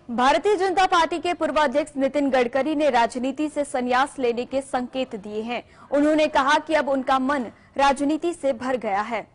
Bharatiya Janata party के पूर्व अध्यक्ष नितिन गडकरी ने राजनीति से संन्यास लेने के संकेत दिए हैं। उन्होंने कहा कि अब उनका मन राजनीति से भर गया है।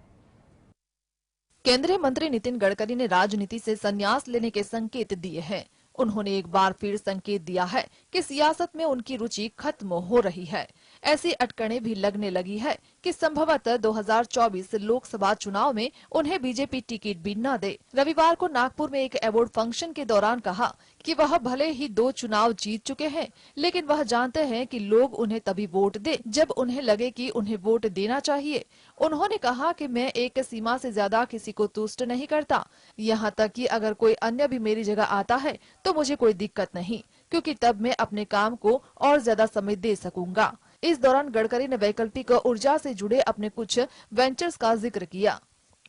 केंद्रीय मंत्री नितिन गडकरी ने राजनीति से संन्यास लेने के संकेत दिए हैं। उन्होंने एक बार फिर संकेत दिया है कि सियासत में उनकी रुचि खत्म हो रही है। ऐसी अटकनें भी लगने लगी है कि संभवतः 2024 लोकसभा चुनाव में उन्हें बीजेपी टिकट भी न दे। रविवार को नागपुर में एक अवार्ड फंक्शन के दौरान कहा कि वह भले ही 2 चुनाव जीत चुके हैं, लेकिन वह जानते हैं कि लोग उन्हें तभी वोट दे जब उन्हें लगे कि उन्हें वोट देना चाहिए। उन्होंने कहा कि मैं एक सीमा से ज्यादा किसी को तुष्ट नहीं करता, यहाँ तक कि अगर कोई अन्य भी मेरी जगह आता है तो मुझे कोई दिक्कत नहीं, क्योंकि तब मैं अपने काम को और ज्यादा समय दे सकूंगा। इस दौरान गडकरी ने वैकल्पिक ऊर्जा से जुड़े अपने कुछ वेंचर्स का जिक्र किया।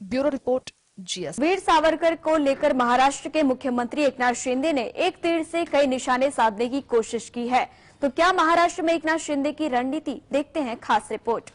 Bureau report, GS। Veer Savarkar को लेकर महाराष्ट्र के मुख्यमंत्री एकनाथ शिंदे ने एक तीर से कई निशाने साधने की कोशिश की है। तो क्या महाराष्ट्र में एकनाथ शिंदे की रणनीति? देखते हैं खास रिपोर्ट।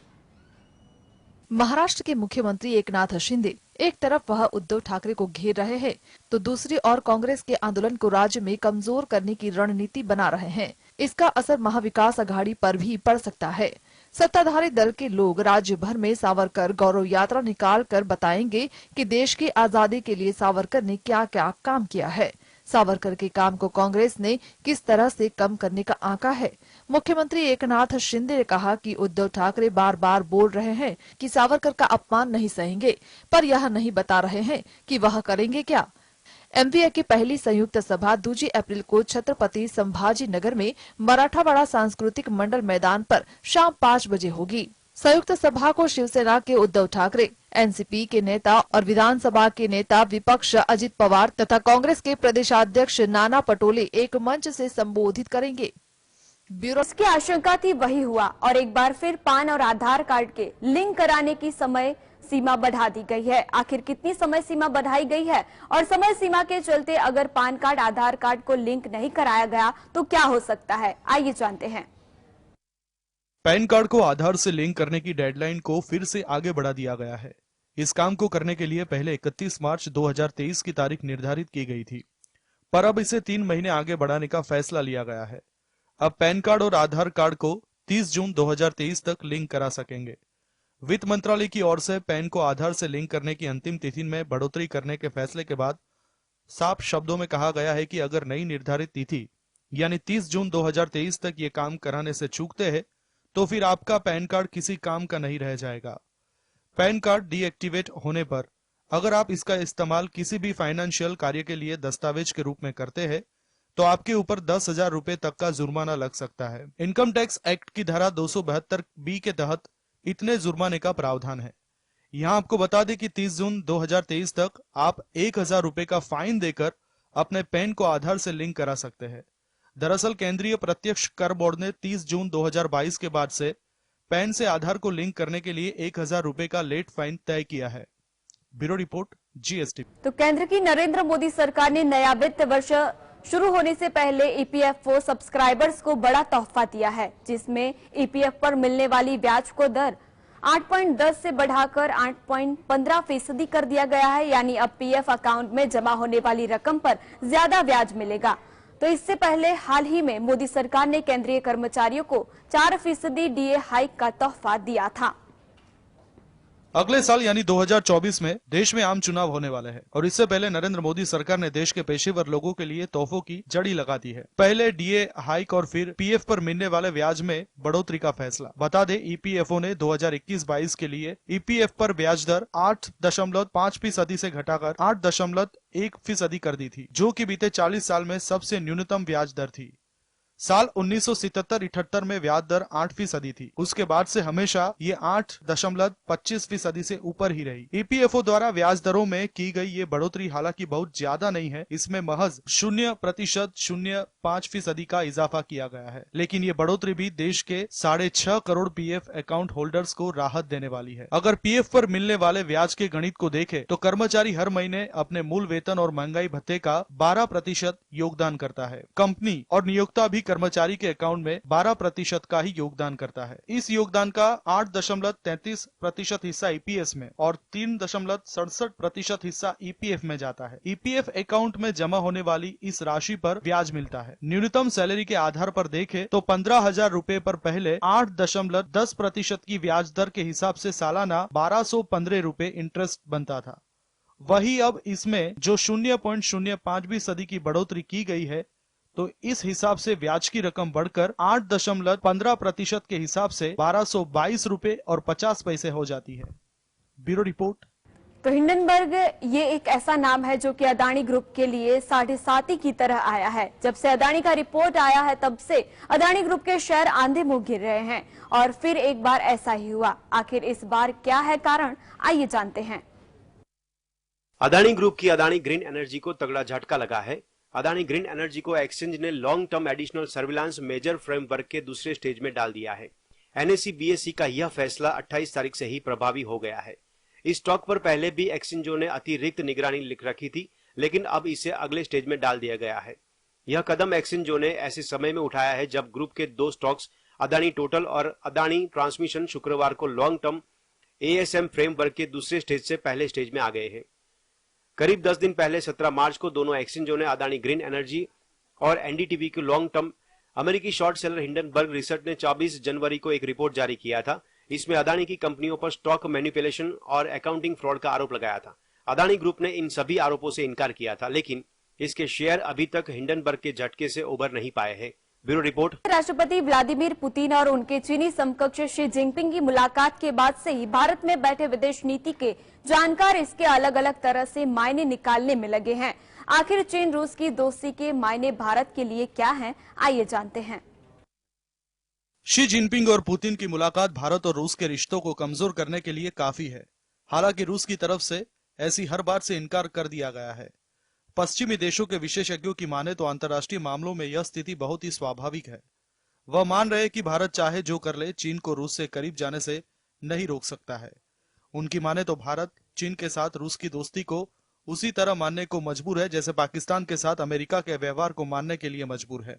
महाराष्ट्र के मुख्यमंत्री एकनाथ शिंदे एक तरफ वह उद्धव ठाकरे को घेर रहे हैं, तो दूसरी ओर कांग्रेस के आंदोलन को राज्य में कमजोर करने की रणनीति बना रहे हैं। इसका असर महाविकास अघाड़ी पर भी पड़ सकता है। सत्ताधारी दल के लोग राज्य भर में सावरकर गौरव यात्रा निकाल कर बताएंगे कि देश की आजादी के लिए सावरकर ने क्या क्या काम किया है। सावरकर के काम को कांग्रेस ने किस तरह से कम करने का आंका है। मुख्यमंत्री एकनाथ शिंदे ने कहा कि उद्धव ठाकरे बार बार बोल रहे हैं कि सावरकर का अपमान नहीं सहेंगे, पर यह नहीं बता रहे हैं कि वह करेंगे क्या। MVA की पहली संयुक्त सभा 2 अप्रैल को छत्रपति संभाजी नगर में मराठावाड़ा सांस्कृतिक मंडल मैदान पर शाम 5 बजे होगी। संयुक्त सभा को शिवसेना के उद्धव ठाकरे, NCP के नेता और विधानसभा के नेता विपक्ष अजित पवार तथा कांग्रेस के प्रदेशाध्यक्ष नाना पटोले एक मंच से संबोधित करेंगे। ब्यूरो की आशंका थी वही हुआ और एक बार फिर पान और आधार कार्ड के लिंक कराने की समय सीमा बढ़ा दी गई है। आखिर कितनी समय सीमा बढ़ाई गई है और समय सीमा के चलते अगर पान कार्ड आधार कार्ड को लिंक नहीं कराया गया तो क्या हो सकता है, आइए जानते हैं। पैन कार्ड को आधार से लिंक करने की डेडलाइन को फिर से आगे बढ़ा दिया गया है। इस काम को करने के लिए पहले 31 मार्च 2023 की तारीख निर्धारित की गई थी, पर अब इसे 3 महीने आगे बढ़ाने का फैसला लिया गया है। अब पैन कार्ड और आधार कार्ड को 30 जून 2023 तक लिंक करा सकेंगे। वित्त मंत्रालय की ओर से पैन को आधार से लिंक करने की अंतिम तिथि में बढ़ोतरी करने के फैसले के बाद साफ शब्दों में कहा गया है कि अगर नई निर्धारित तिथि यानी 30 जून 2023 तक ये काम कराने से चूकते हैं तो फिर आपका पैन कार्ड किसी काम का नहीं रह जाएगा। पैन कार्ड डीएक्टिवेट होने पर अगर आप इसका इस्तेमाल किसी भी फाइनेंशियल कार्य के लिए दस्तावेज के रूप में करते हैं तो आपके ऊपर 10,000 रुपए तक का जुर्माना लग सकता है। इनकम टैक्स एक्ट की धारा 272B के तहत इतने जुर्माने का प्रावधान है। यहाँ आपको बता दें कि 30 जून 2023 तक आप 1,000 रुपए का फाइन देकर अपने पैन को आधार से लिंक करा सकते हैं। दरअसल केंद्रीय प्रत्यक्ष कर बोर्ड ने 30 जून 2022 के बाद से पैन से आधार को लिंक करने के लिए 1,000 रुपए का लेट फाइन तय किया है। Bureau report, GST। तो केंद्र की नरेंद्र मोदी सरकार ने नया वित्त वर्ष शुरू होने से पहले EPF सब्सक्राइबर्स को बड़ा तोहफा दिया है, जिसमें EPF पर मिलने वाली ब्याज को दर 8.10 से बढ़ाकर 8.15% कर दिया गया है। यानी अब PF अकाउंट में जमा होने वाली रकम पर ज्यादा ब्याज मिलेगा। तो इससे पहले हाल ही में मोदी सरकार ने केंद्रीय कर्मचारियों को 4% DA हाइक का तोहफा दिया था। अगले साल यानी 2024 में देश में आम चुनाव होने वाले हैं और इससे पहले नरेंद्र मोदी सरकार ने देश के पेशेवर लोगों के लिए तोहफों की जड़ी लगा दी है। पहले DA हाइक और फिर PF पर मिलने वाले ब्याज में बढ़ोतरी का फैसला। बता दें, EPFO ने 2021-22 के लिए EPF पर ब्याज दर 8.5% से घटाकर 8.1% कर दी थी, जो कि बीते 40 साल में सबसे न्यूनतम ब्याज दर थी। साल 1977-78 में ब्याज दर 8% थी। उसके बाद से हमेशा ये 8.25% से ऊपर ही रही। EPFO द्वारा ब्याज दरों में की गई ये बढ़ोतरी हालांकि बहुत ज्यादा नहीं है, इसमें महज 0.05% का इजाफा किया गया है, लेकिन ये बढ़ोतरी भी देश के 6.5 करोड़ PF अकाउंट होल्डर्स को राहत देने वाली है। अगर PF पर मिलने वाले ब्याज के गणित को देखें तो कर्मचारी हर महीने अपने मूल वेतन और महंगाई भत्ते का 12% योगदान करता है। कंपनी और नियोक्ता भी कर्मचारी के अकाउंट में 12% का ही योगदान करता है। इस योगदान का 8.33% हिस्सा ईपीएस में और 3.67% हिस्सा ईपीएफ में जाता है। ईपीएफ अकाउंट में जमा होने वाली इस राशि पर ब्याज मिलता है। न्यूनतम सैलरी के आधार पर देखें तो 15,000 रुपए पर पहले 8.10% की ब्याज दर के हिसाब से सालाना 1215 रुपए इंटरेस्ट बनता था। वही अब इसमें जो 0.05% की बढ़ोतरी की गई है, तो इस हिसाब से ब्याज की रकम बढ़कर 8.15% के हिसाब से 1222 रुपए और 50 पैसे हो जाती है। Bureau report. तो हिंडनबर्ग ये एक ऐसा नाम है जो कि अदानी ग्रुप के लिए 7.5 की तरह आया है। जब से अदानी का रिपोर्ट आया है तब से अदानी ग्रुप के शेयर आंधे मुंह गिर रहे हैं और फिर एक बार ऐसा ही हुआ। आखिर इस बार क्या है कारण, आइए जानते हैं। अदानी ग्रुप की अदानी ग्रीन एनर्जी को तगड़ा झटका लगा है। अदानी ग्रीन एनर्जी को एक्सचेंज ने long term additional surveillance major framework के दूसरे स्टेज में डाल दिया है। एनएसई बीएसई का यह फैसला 28 तारीख से ही प्रभावी हो गया है। इस स्टॉक पर पहले भी एक्सचेंजों ने अतिरिक्त निगरानी लिख रखी थी, लेकिन अब इसे अगले स्टेज में डाल दिया गया है। यह कदम एक्सचेंजों ने ऐसे समय में उठाया है जब ग्रुप के दो स्टॉक्स अदानी टोटल और अदानी ट्रांसमिशन शुक्रवार को लॉन्ग टर्म एएसएम फ्रेमवर्क के दूसरे स्टेज से पहले स्टेज में आ गए हैं। करीब 10 दिन पहले 17 मार्च को दोनों एक्सचेंजों ने अदानी ग्रीन एनर्जी और एनडीटीवी के लॉन्ग टर्म अमेरिकी शॉर्ट सेलर हिंडनबर्ग रिसर्च ने 24 जनवरी को एक रिपोर्ट जारी किया था। इसमें अदानी की कंपनियों पर स्टॉक मैनिपुलेशन और अकाउंटिंग फ्रॉड का आरोप लगाया था। अदानी ग्रुप ने इन सभी आरोपों से इनकार किया था, लेकिन इसके शेयर अभी तक हिंडनबर्ग के झटके से उबर नहीं पाए हैं। Bureau report. राष्ट्रपति व्लादिमीर पुतिन और उनके चीनी समकक्ष शी जिनपिंग की मुलाकात के बाद से ही भारत में बैठे विदेश नीति के जानकार इसके अलग अलग तरह से मायने निकालने में लगे हैं। आखिर चीन रूस की दोस्ती के मायने भारत के लिए क्या हैं, आइए जानते हैं। शी जिनपिंग और पुतिन की मुलाकात भारत और रूस के रिश्तों को कमजोर करने के लिए काफी है। हालांकि रूस की तरफ से ऐसी हर बात से इनकार कर दिया गया है। पश्चिमी देशों के विशेषज्ञों की माने तो अंतर्राष्ट्रीय मामलों में यह स्थिति बहुत ही स्वाभाविक है। वह मान रहे कि भारत चाहे जो कर ले, चीन को रूस से करीब जाने से नहीं रोक सकता है। उनकी माने तो भारत चीन के साथ रूस की दोस्ती को उसी तरह मानने को मजबूर है जैसे पाकिस्तान के साथ अमेरिका के व्यवहार को मानने के लिए मजबूर है।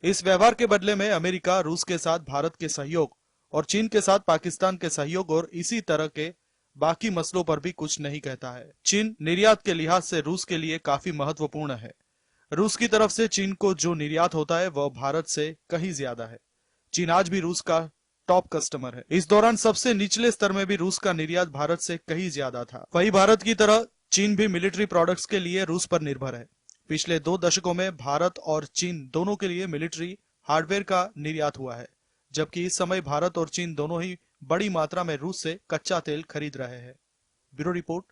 इस व्यवहार के बदले में अमेरिका रूस के साथ भारत के सहयोग और चीन के साथ पाकिस्तान के सहयोग और इसी तरह के बाकी मसलों पर भी कुछ नहीं कहता है। चीन निर्यात के लिहाज से रूस के लिए काफी महत्वपूर्ण है। रूस की तरफ से चीन को जो निर्यात होता है वह भारत से कहीं ज्यादा है। चीन आज भी रूस का टॉप कस्टमर है। इस दौरान सबसे निचले स्तर में भी रूस का निर्यात भारत से कहीं ज्यादा था। वही भारत की तरह चीन भी मिलिट्री प्रोडक्ट्स के लिए रूस पर निर्भर है। पिछले 2 दशकों में भारत और चीन दोनों के लिए मिलिट्री हार्डवेयर का निर्यात हुआ है, जबकि इस समय भारत और चीन दोनों ही बड़ी मात्रा में रूस से कच्चा तेल खरीद रहे हैं। Bureau report.